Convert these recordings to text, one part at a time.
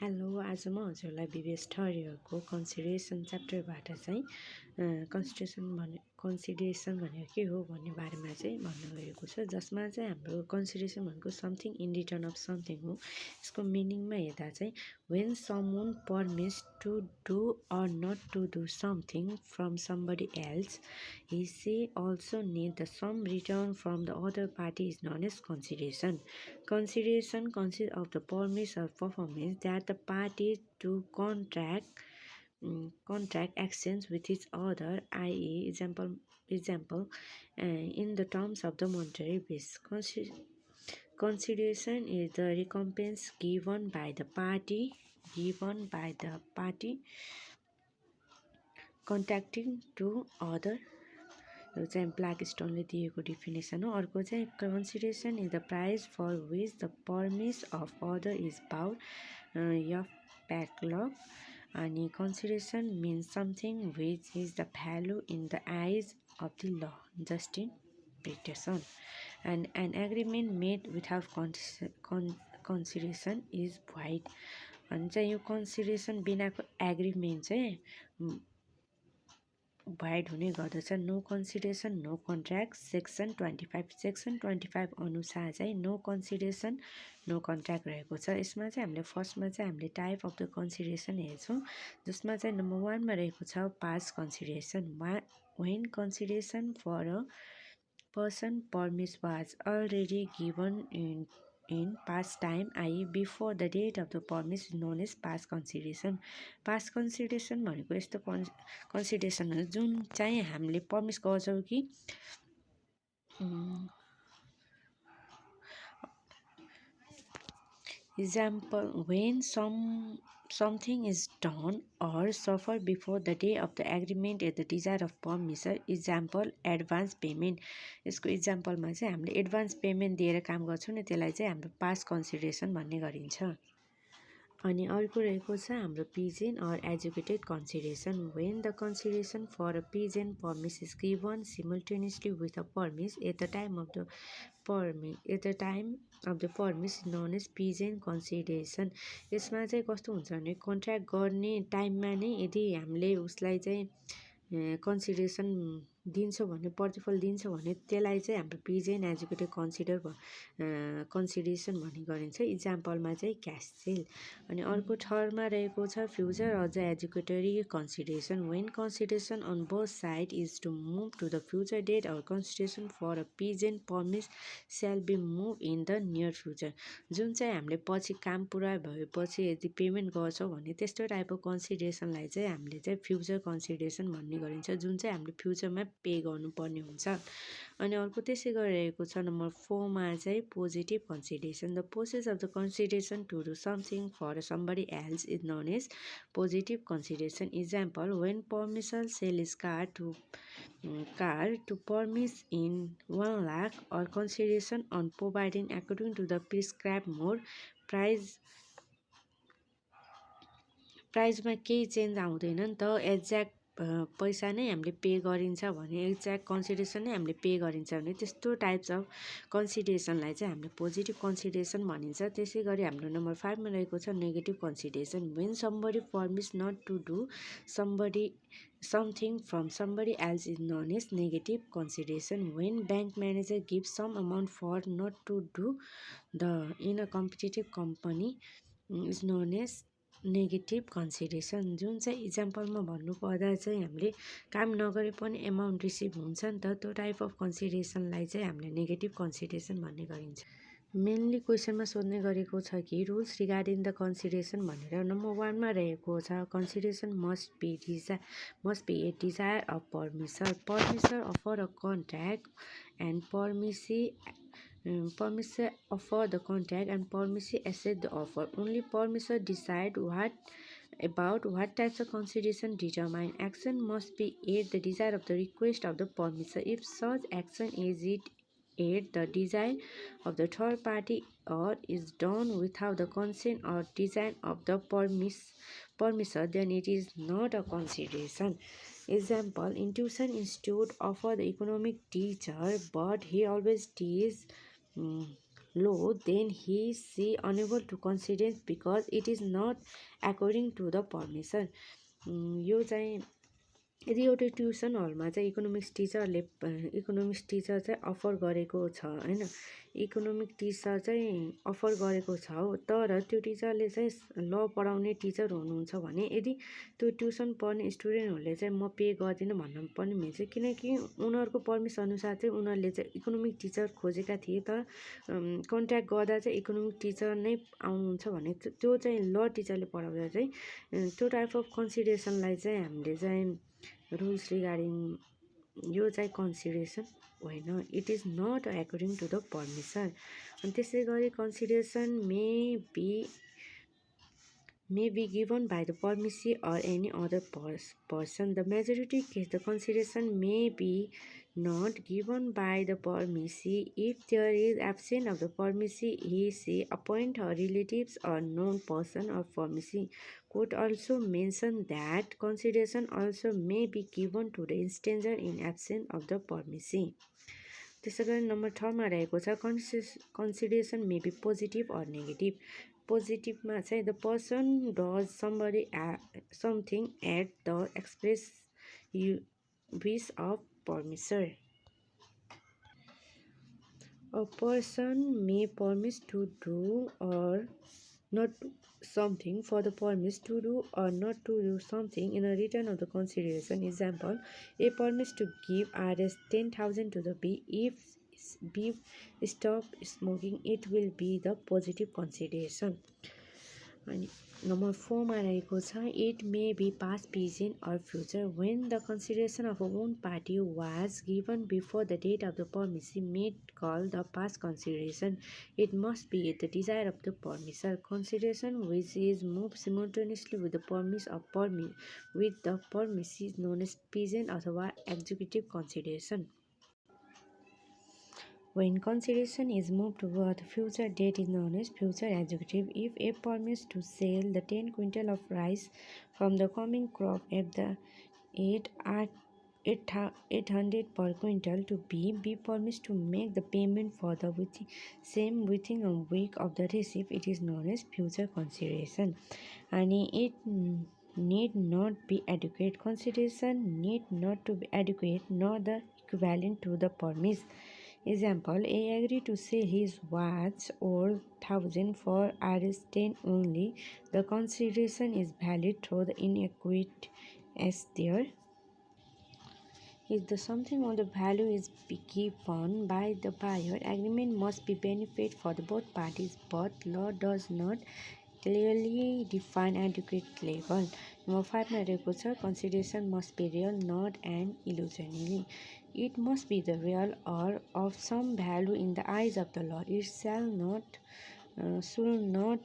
Hello, आज म हजुरलाई BBS थर्ड इयरको कन्सिडरेसन च्याप्टरबाट चाहिँ कन्सिडरेसन भनेको के हो भन्ने बारेमा चाहिँ भन्न गएको छ, जसमा चाहिँ हाम्रो कन्सिडरेसन भनेको something in return of something हो। यसको मिनिङमा हेर्दा चाहिँ when someone promise to do or not to do something from somebody else he say also need the some return from the other party is known as consideration. Consideration consists of the promise or performance that the parties to contract actions with each other, i.e. example in the terms of the monetary base. Consideration is the recompense given by the party contracting to other. यो चाहिँ black स्टोनले दिएको definition हो। अर्को चाहिँ consideration is the price for which the promise of other is bought य backlog. अनि consideration means something which is the value in the eyes of the law justification and an agreement made without consideration is void. अनि चाहिँ यो consideration बिनाको agreement चाहिँ void हुने गर्दछ। No consideration no contract section 25 अनुसार चाहिँ नो कन्सिडरेसन नो कन्ट्र्याक्ट रहेको छ। यसमा चाहिँ हामीले फर्स्टमा चाहिँ हामीले टाइप अफ द कन्सिडरेसन हेर्छौँ, जसमा चाहिँ नम्बर 1 मा रहेको छ past consideration. When consideration for a person promise was already given in past time, i.e. before the date of the promise is known as past consideration. Past consideration भनेको यस्तो consideration हो जुन चाहिँ हामीले प्रमिस गर्छौँ कि example when something is done or suffered before the day of the agreement at the desire of promisor. example advance payment. यसको इक्जाम्पलमा चाहिँ हामीले एडभान्स पेमेन्ट दिएर काम गर्छौँ नि, त्यसलाई चाहिँ हाम्रो पास्ट कन्सिडरेसन भन्ने गरिन्छ। अनि अर्को रहेको छ हाम्रो present or executed consideration. When the consideration for a pigeon promise is given simultaneously with a promise at the time of the promise known as present consideration. यसमा चाहिँ कस्तो हुन्छ भने कन्ट्र्याक्ट गर्ने टाइममा नै यदि हामीले उसलाई चाहिँ कन्सिडरेसन दिन्छौँ भने, प्रतिफल दिन्छौँ भने त्यसलाई चाहिँ हाम्रो पिजेन एजुकेटेड कन्सिडरेसन भन्ने गरिन्छ। इक्जाम्पलमा चाहिँ क्यास सेल। अनि अर्को थर्डमा रहेको छ फ्युचर अझ executory consideration. When consideration on both side is to move to the future date or consideration for a pigeon promise shall be move in the near future. जुन चाहिँ हामीले पछि काम पुरा भएपछि यदि पेमेन्ट गर्छौँ भने त्यस्तो टाइपको कन्सिडरेसनलाई चाहिँ हामीले चाहिँ फ्युचर कन्सिडरेसन भन्ने गरिन्छ, जुन चाहिँ हामीले फ्युचरमा पे गर्नुपर्ने हुन्छ। अनि अर्को त्यसै गरिरहेको छ नम्बर 4 मा चाहिँ positive consideration. The process of the consideration to do something for somebody else is known as positive consideration. Example when promisor sell is car to promisee in 1 lakh or consideration on providing according to the prescribed mode प्राइजमा केही change आउँदैन नि त, exact पैसा नै हामीले pay गरिन्छ भने, एक्ज्याक्ट कन्सिडरेसन नै हामीले पे गरिन्छ भने त्यस्तो टाइप्स अफ कन्सिडरेसनलाई चाहिँ हामीले पोजिटिभ कन्सिडरेसन भनिन्छ। त्यसै गरी हाम्रो नम्बर 5 मा रहेको छ negative consideration. When somebody promise not to do something from somebody else is known as negative consideration. When bank manager gives some amount for not to do in a competitive company is known as negative consideration. जुन चाहिँ इक्जाम्पलमा भन्नुपर्दा चाहिँ हामीले काम नगरे पनि amount receive हुन्छ नि त, त्यो टाइप अफ कन्सिडरेसनलाई चाहिँ हामीले नेगेटिभ कन्सिडरेसन भन्ने गरिन्छ। मेनली क्वेसनमा सोध्ने गरेको छ कि रुल्स रिगार्डिङ द कन्सिडरेसन भनेर। नम्बर 1 मा रहेको छ consideration must be a desire of promisor offer a contract and permissive offer the contract and permissive accept the offer. Only permissive decide about what types of consideration determine. Action must be at the desire of the request of the permissive. If such action is at the desire of the third party or is done without the consent or desire of the permissive, then it is not a consideration. Example, in tuition institute offer the economic teacher, but he always teaches low, then he she unable to consider because it is not according to the permission. यो चाहिँ यदि एउटा tuition हलमा चाहिँ economics teacher चाहिँ offer गरेको छ होइन, इकोनोमिक टिचर चाहिँ अफर गरेको छ हो, तर त्यो टिचरले चाहिँ ल पढाउने टिचर हुनुहुन्छ भने यदि त्यो ट्युसन पढ्ने स्टुडेन्टहरूले चाहिँ म पे गर्दिनँ भन्न पनि मिल्छ, किनकि उनीहरूको पर्मिस अनुसार चाहिँ उनीहरूले चाहिँ इकोनोमिक टिचर खोजेका थिए, तर कन्ट्याक्ट गर्दा चाहिँ इकोनोमिक टिचर नै आउनुहुन्छ भने त्यो चाहिँ ल टिचरले पढाउँदा चाहिँ त्यो टाइप अफ कन्सिडरेसनलाई चाहिँ हामीले चाहिँ रुल्स रिगार्डिङ यो चाहिँ कन्सिडरेसन होइन, it is not according to the permission. अनि त्यसै गरी consideration may be given by the permissive or any other person. The majority case, the consideration may be not given by the permissive if there is absence of the permissive, he, she, appoint her relatives or known person of permissive. Court also mention that consideration also may be given to the instancer in absence of the permissive. त्यसै गरी number 6 मा रहेको छ consideration may be positive or negative. पोजिटिभमा चाहिँ the person does something at the express wish of promisor. A person may promise to do or not do something for the promise to do or not to do something in a return of the consideration. Example, a promise to give Rs 10,000 to the B. If B stop smoking, it will be the positive consideration. अनि number 4 मा रहेको छ it may be past present or future when the consideration of a own party was given before the date of the permissive made call the past consideration. It must be at the desire of the promisor. Consideration which is move simultaneously with the promise is known as present अथवा executive consideration. When consideration is moved toward the future date is known as future executive. If A promised to sell the 10 quintal of rice from the coming crop at the 800 per quintal to B, B promised to make the payment for the same within a week of the receipt. It is known as future consideration. And it need not be adequate. Consideration need not to be adequate nor the equivalent to the promise. Example, A agreed to sell his watch or 1,000 for Rs 10 only. The consideration is valid through the inadequate as there. If the something or the value is given by the buyer, agreement must be benefit for the both parties, but law does not clearly define adequate level. Number 5 मा रहेको छ consideration must be real, not an illusory. It must be the real or of some value in the eyes of the law. It should not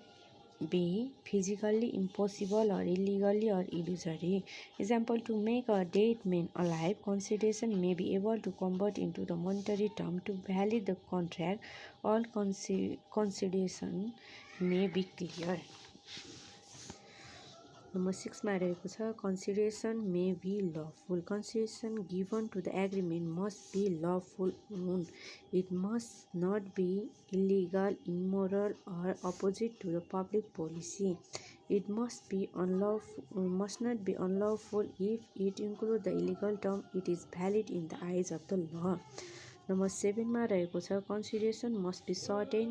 be physically impossible or illegally or illusory. Example, to make a dead man alive, consideration may be able to convert into the monetary term. To validate the contract, all consideration may be clear. Number 6 मा रहेको छ consideration may be lawful. Consideration given to the agreement must be lawful own. It must not be illegal, immoral or opposite to the public policy. It must not be unlawful if it includes the illegal term. It is valid in the eyes of the law. Number 7 मा रहेको छ consideration must be certain.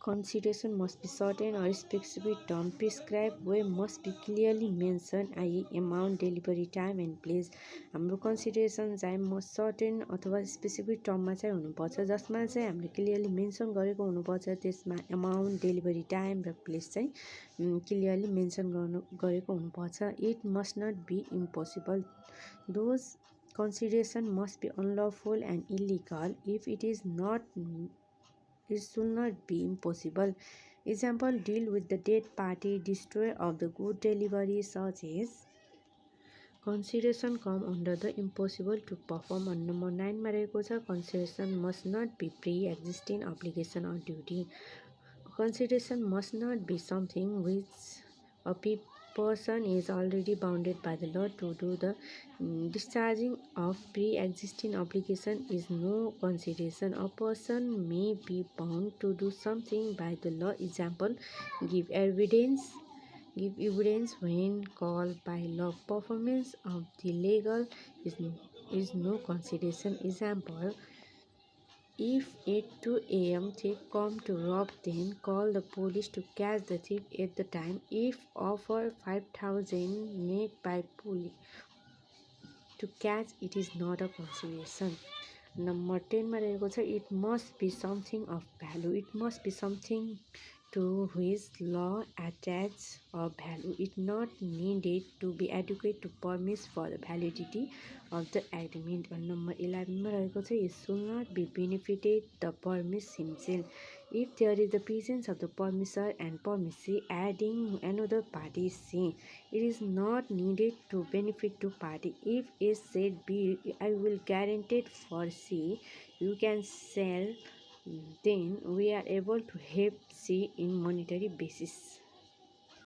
Consideration must be certain or specific term. Prescribed way must be clearly mentioned, i.e. amount, delivery time and place. हाम्रो consideration चाहिँ must certain अथवा specific टर्ममा चाहिँ हुनुपर्छ, जसमा चाहिँ हामीले क्लियरली मेन्सन गरेको हुनुपर्छ. त्यसमा एमाउन्ट, डेलिभरी टाइम र प्लेस चाहिँ क्लियरली मेन्सन गरेको हुनुपर्छ. It must not be impossible. Those consideration must be unlawful and illegal if it is not. It should not be impossible. Example, deal with the dead party, destroy of the good delivery, such as consideration come under the impossible to perform. On number 9 मा रहेको छ consideration must not be pre-existing obligation or duty. Consideration must not be something which a person is already bounded by the law to do the discharging of pre-existing obligation is no consideration. A person may be bound to do something by the law. Example, give evidence give evidence when called by law. Performance of the legal is no consideration. Example, if at 2 a.m. thief come to rob, then call the police to catch the thief at the time. If offer 5,000 made by police to catch, it is not a consideration. Number 10 मा रहेको छ, it must be something of value. It must be something to which law attach a value. It not needed to be adequate to permit for the validity of the agreement. And number 11 मा रहेको छ, it should not be benefited the permit himself. If there is the presence of the permissor and permissee adding another party, say it is not needed to benefit to party. If A said B, I will guarantee it for C, you can sell, then we are able to help C in monetary basis.